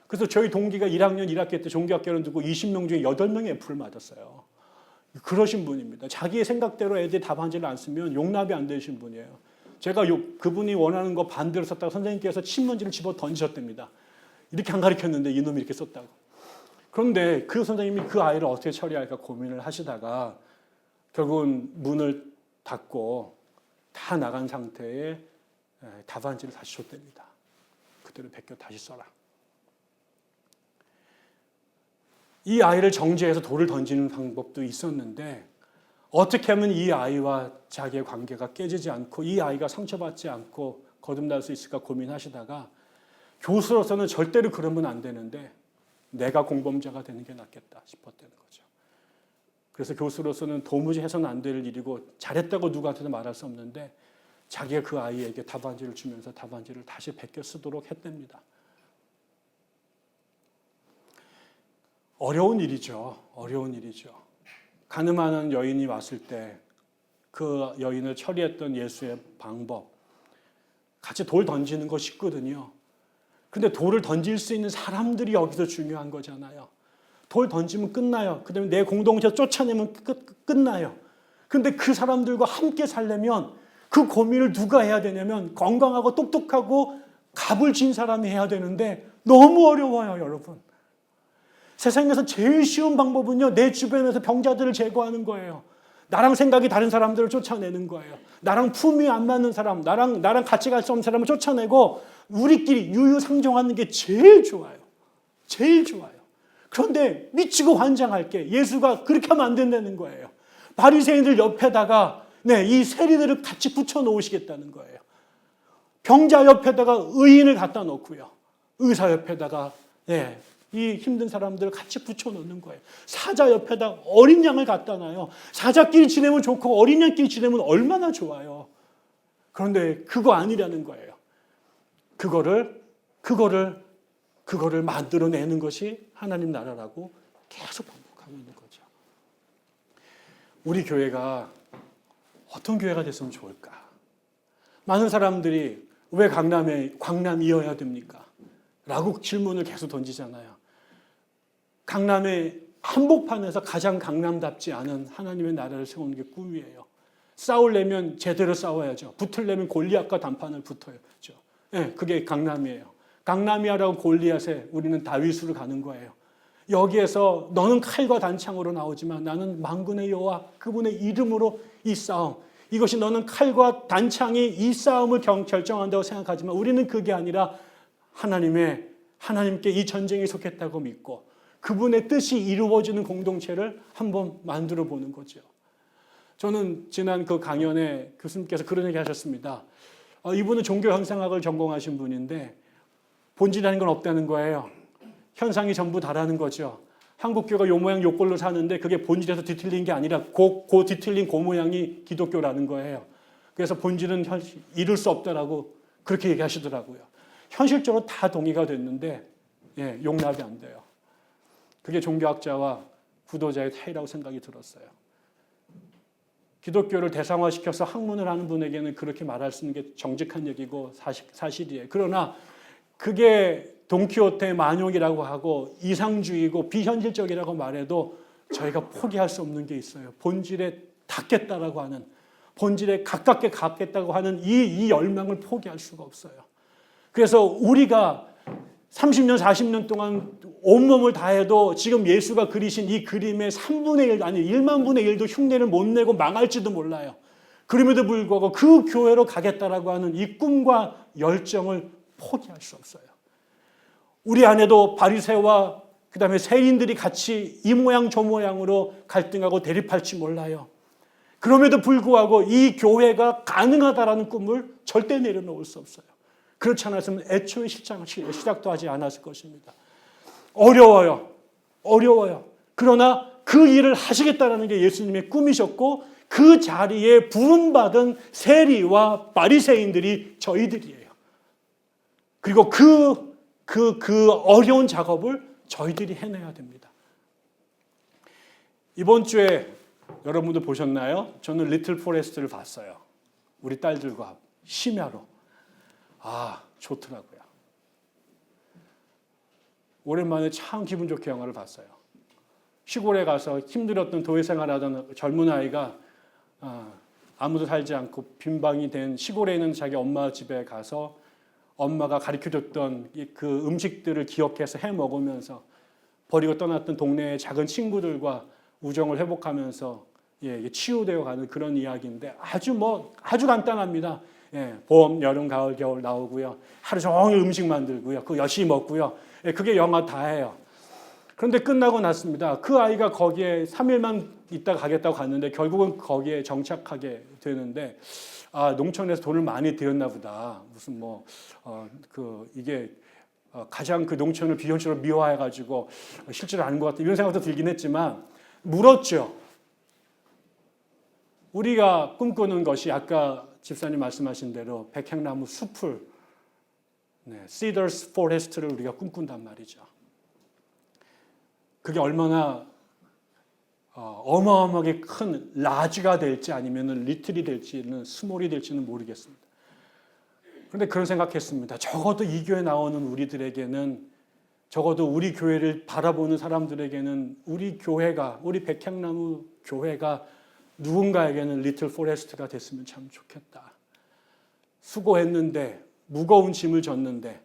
그래서 저희 동기가 1학년 1학기 때 종교학개론 듣고 20명 중에 8명이 F를 맞았어요. 그러신 분입니다. 자기의 생각대로 애들이 답안지를 안 쓰면 용납이 안 되신 분이에요. 제가 그분이 원하는 거 반대로 썼다고 선생님께서 신문지를 집어 던지셨답니다. 이렇게 안 가르쳤는데 이놈이 이렇게 썼다고. 그런데 그 선생님이 그 아이를 어떻게 처리할까 고민을 하시다가 결국은 문을 닫고 다 나간 상태에 답안지를 다시 줬답니다. 그대로 베껴 다시 써라. 이 아이를 정죄해서 돌을 던지는 방법도 있었는데 어떻게 하면 이 아이와 자기의 관계가 깨지지 않고 이 아이가 상처받지 않고 거듭날 수 있을까 고민하시다가 교수로서는 절대로 그러면 안 되는데 내가 공범자가 되는 게 낫겠다 싶었다는 거죠. 그래서 교수로서는 도무지 해서는 안 될 일이고 잘했다고 누구한테도 말할 수 없는데 자기가 그 아이에게 답안지를 주면서 답안지를 다시 베껴 쓰도록 했답니다. 어려운 일이죠. 어려운 일이죠. 가늠하는 여인이 왔을 때 그 여인을 처리했던 예수의 방법, 같이 돌 던지는 거 쉽거든요. 근데 돌을 던질 수 있는 사람들이 여기서 중요한 거잖아요. 돌 던지면 끝나요. 그 다음에 내 공동체 쫓아내면 끝나요. 근데 그 사람들과 함께 살려면 그 고민을 누가 해야 되냐면 건강하고 똑똑하고 갑을 진 사람이 해야 되는데 너무 어려워요, 여러분. 세상에서 제일 쉬운 방법은요, 내 주변에서 병자들을 제거하는 거예요. 나랑 생각이 다른 사람들을 쫓아내는 거예요. 나랑 품이 안 맞는 사람, 나랑 같이 갈 수 없는 사람을 쫓아내고 우리끼리 유유상종하는 게 제일 좋아요. 제일 좋아요. 그런데 미치고 환장할 게 예수가 그렇게 하면 안 된다는 거예요. 바리새인들 옆에다가 이 세리들을 같이 붙여 놓으시겠다는 거예요. 병자 옆에다가 의인을 갖다 놓고요. 의사 옆에다가 이 힘든 사람들을 같이 붙여 놓는 거예요. 사자 옆에다 어린 양을 갖다 놔요. 사자끼리 지내면 좋고 어린 양끼리 지내면 얼마나 좋아요. 그런데 그거 아니라는 거예요. 그거를 만들어내는 것이 하나님 나라라고 계속 반복하고 있는 거죠. 우리 교회가 어떤 교회가 됐으면 좋을까? 많은 사람들이 왜 강남이어야 됩니까? 라고 질문을 계속 던지잖아요. 강남의 한복판에서 가장 강남답지 않은 하나님의 나라를 세우는 게 꿈이에요. 싸우려면 제대로 싸워야죠. 붙으려면 골리앗과 단판을 붙어야죠. 그게 강남이에요. 강남이야라고 골리앗에 우리는 다윗으로 가는 거예요. 여기에서 너는 칼과 단창으로 나오지만 나는 만군의 여호와 그분의 이름으로 이 싸움. 이것이 너는 칼과 단창이 이 싸움을 결정한다고 생각하지만 우리는 그게 아니라 하나님께 이 전쟁이 속했다고 믿고 그분의 뜻이 이루어지는 공동체를 한번 만들어 보는 거죠. 저는 지난 그 강연에 교수님께서 그런 얘기 하셨습니다. 이분은 종교 현상학을 전공하신 분인데 본질이라는 건 없다는 거예요. 현상이 전부 다라는 거죠. 한국교가 요 모양 요 꼴로 사는데 그게 본질에서 뒤틀린 게 아니라 그 뒤틀린 그 모양이 기독교라는 거예요. 그래서 본질은 이룰 수 없다라고 그렇게 얘기하시더라고요. 현실적으로 다 동의가 됐는데 용납이 안 돼요. 그게 종교학자와 구도자의 차이라고 생각이 들었어요. 기독교를 대상화시켜서 학문을 하는 분에게는 그렇게 말할 수 있는 게 정직한 얘기고 사실이에요. 그러나 그게 돈키호테의 만용이라고 하고 이상주의고 비현실적이라고 말해도 저희가 포기할 수 없는 게 있어요. 본질에 닿겠다라고 하는, 본질에 가깝게 갖겠다고 하는 이 열망을 포기할 수가 없어요. 그래서 우리가 30년, 40년 동안 온몸을 다해도 지금 예수가 그리신 이 그림의 3분의 1, 아니 1만 분의 1도 흉내를 못 내고 망할지도 몰라요. 그럼에도 불구하고 그 교회로 가겠다라고 하는 이 꿈과 열정을 포기할 수 없어요. 우리 안에도 바리새와 그다음에 세인들이 같이 이 모양 저 모양으로 갈등하고 대립할지 몰라요. 그럼에도 불구하고 이 교회가 가능하다라는 꿈을 절대 내려놓을 수 없어요. 그렇지 않았으면 애초에 시작도 하지 않았을 것입니다. 어려워요. 그러나 그 일을 하시겠다라는 게 예수님의 꿈이셨고 그 자리에 부름받은 세리와 바리새인들이 저희들이에요. 그리고 그 어려운 작업을 저희들이 해내야 됩니다. 이번 주에 여러분도 보셨나요? 저는 리틀 포레스트를 봤어요. 우리 딸들과 심야로. 좋더라고요. 오랜만에 참 기분 좋게 영화를 봤어요. 시골에 가서 힘들었던 도회 생활하던 젊은 아이가 아무도 살지 않고 빈방이 된 시골에 있는 자기 엄마 집에 가서 엄마가 가르쳐줬던 그 음식들을 기억해서 해 먹으면서 버리고 떠났던 동네의 작은 친구들과 우정을 회복하면서 치유되어 가는 그런 이야기인데 아주 간단합니다. 봄, 여름, 가을, 겨울 나오고요. 하루 종일 음식 만들고요. 그거 열심히 먹고요. 그게 영화 다예요. 그런데 끝나고 났습니다. 그 아이가 거기에 3일만 있다가 가겠다고 갔는데 결국은 거기에 정착하게 되는데 농촌에서 돈을 많이 들였나 보다. 무슨 이게 가장 그 농촌을 비현실로 미화해가지고 실제로 아닌 것 같다. 이런 생각도 들긴 했지만 물었죠. 우리가 꿈꾸는 것이 아까 집사님 말씀하신 대로 백향나무 숲을 Cedars Forest를 우리가 꿈꾼단 말이죠. 그게 얼마나 어마어마하게 큰 라지가 될지 아니면 리틀이 될지는 스몰이 될지는 모르겠습니다. 그런데 그런 생각했습니다. 적어도 이 교회 나오는 우리들에게는, 적어도 우리 교회를 바라보는 사람들에게는 우리 교회가, 우리 백향나무 교회가 누군가에게는 리틀 포레스트가 됐으면 참 좋겠다. 수고했는데, 무거운 짐을 졌는데,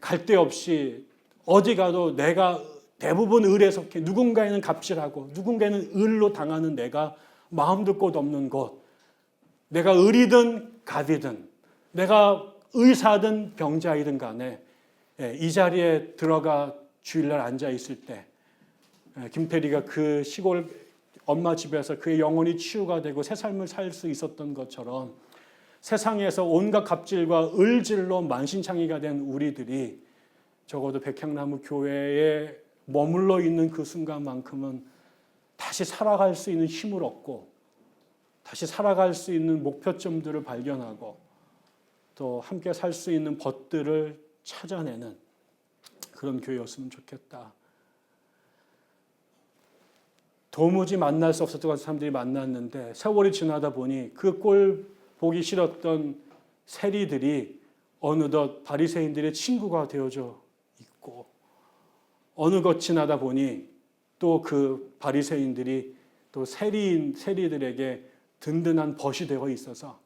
갈 데 없이 어디 가도 내가 대부분 을에 속해, 누군가에는 갑질하고 누군가에는 을로 당하는 내가 마음도 곳 없는 곳, 내가 을이든 갑이든, 내가 의사든 병자이든 간에 이 자리에 들어가 주일날 앉아 있을 때, 김태리가 그 시골 엄마 집에서 그의 영혼이 치유가 되고 새 삶을 살 수 있었던 것처럼, 세상에서 온갖 갑질과 을질로 만신창이가 된 우리들이 적어도 백향나무 교회에 머물러 있는 그 순간만큼은 다시 살아갈 수 있는 힘을 얻고, 다시 살아갈 수 있는 목표점들을 발견하고, 또 함께 살 수 있는 벗들을 찾아내는 그런 교회였으면 좋겠다. 도무지 만날 수 없었던 사람들이 만났는데, 세월이 지나다 보니 그 꼴 보기 싫었던 세리들이 어느덧 바리새인들의 친구가 되어져 있고, 어느 것 지나다 보니 또 그 바리새인들이 또 세리들에게 든든한 벗이 되어 있어서,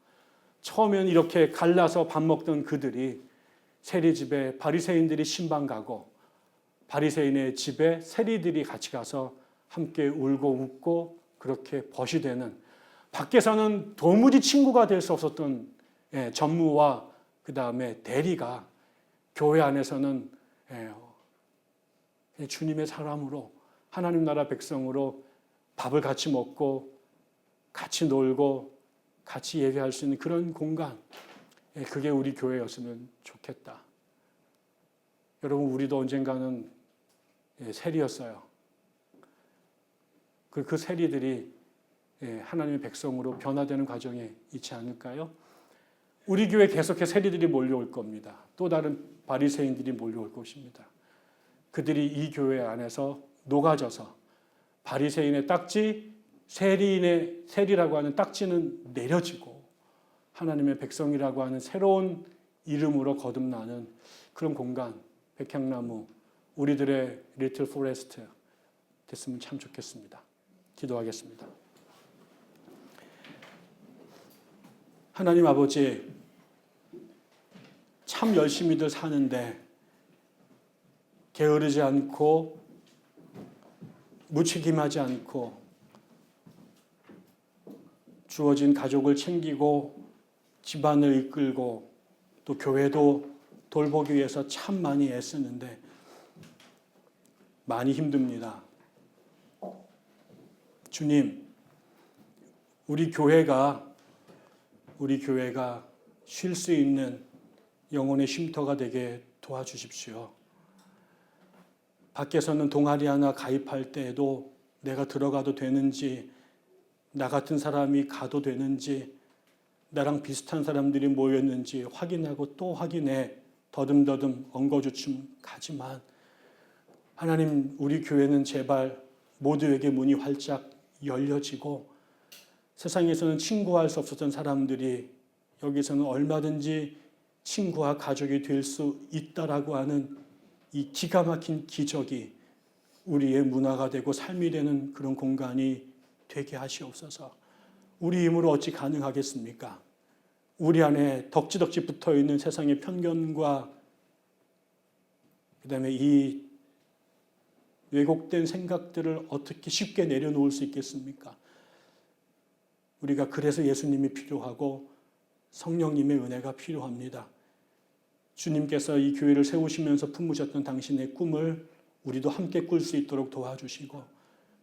처음엔 이렇게 갈라서 밥 먹던 그들이 세리 집에 바리새인들이 신방 가고, 바리새인의 집에 세리들이 같이 가서 함께 울고 웃고 그렇게 벗이 되는, 밖에서는 도무지 친구가 될 수 없었던 전무와 그 다음에 대리가 교회 안에서는 주님의 사람으로, 하나님 나라 백성으로 밥을 같이 먹고 같이 놀고 같이 예배할 수 있는 그런 공간, 그게 우리 교회였으면 좋겠다. 여러분, 우리도 언젠가는 세리였어요. 그 세리들이 하나님의 백성으로 변화되는 과정에 있지 않을까요? 우리 교회 계속해서 세리들이 몰려올 겁니다. 또 다른 바리새인들이 몰려올 것입니다. 그들이 이 교회 안에서 녹아져서 바리새인의 딱지, 세리라고 하는 딱지는 내려지고 하나님의 백성이라고 하는 새로운 이름으로 거듭나는 그런 공간, 백향나무, 우리들의 리틀 포레스트 됐으면 참 좋겠습니다. 기도하겠습니다. 하나님 아버지, 참 열심히들 사는데 게으르지 않고 무책임하지 않고 주어진 가족을 챙기고 집안을 이끌고 또 교회도 돌보기 위해서 참 많이 애쓰는데 많이 힘듭니다. 주님, 우리 교회가 쉴 수 있는 영혼의 쉼터가 되게 도와주십시오. 밖에서는 동아리 하나 가입할 때에도 내가 들어가도 되는지, 나 같은 사람이 가도 되는지, 나랑 비슷한 사람들이 모였는지 확인하고 또 확인해 더듬더듬 엉거주춤 가지만, 하나님, 우리 교회는 제발 모두에게 문이 활짝 열려지고, 세상에서는 친구할 수 없었던 사람들이 여기서는 얼마든지 친구와 가족이 될 수 있다라고 하는 이 기가 막힌 기적이 우리의 문화가 되고 삶이 되는 그런 공간이 되게 하시옵소서. 우리 힘으로 어찌 가능하겠습니까? 우리 안에 덕지덕지 붙어있는 세상의 편견과 그다음에 이 왜곡된 생각들을 어떻게 쉽게 내려놓을 수 있겠습니까? 우리가 그래서 예수님이 필요하고 성령님의 은혜가 필요합니다. 주님께서 이 교회를 세우시면서 품으셨던 당신의 꿈을 우리도 함께 꿀 수 있도록 도와주시고,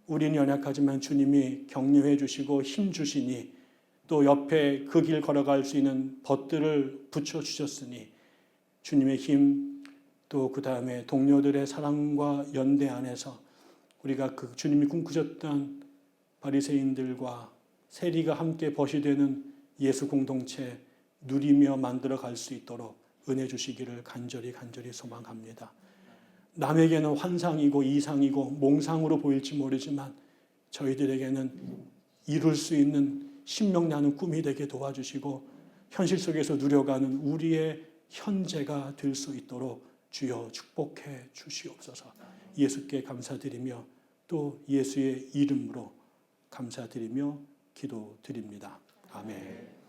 우리는 연약하지만 주님이 격려해 주시고 힘 주시니, 또 옆에 그 길 걸어갈 수 있는 벗들을 붙여주셨으니 주님의 힘, 또 그 다음에 동료들의 사랑과 연대 안에서 우리가 그 주님이 꿈꾸셨던 바리새인들과 세리가 함께 벗이 되는 예수 공동체 누리며 만들어 갈 수 있도록 은혜 주시기를 간절히 소망합니다. 남에게는 환상이고 이상이고 몽상으로 보일지 모르지만 저희들에게는 이룰 수 있는 신명나는 꿈이 되게 도와주시고, 현실 속에서 누려가는 우리의 현재가 될 수 있도록 주여 축복해 주시옵소서. 예수께 감사드리며 또 예수의 이름으로 감사드리며 기도드립니다. 아멘.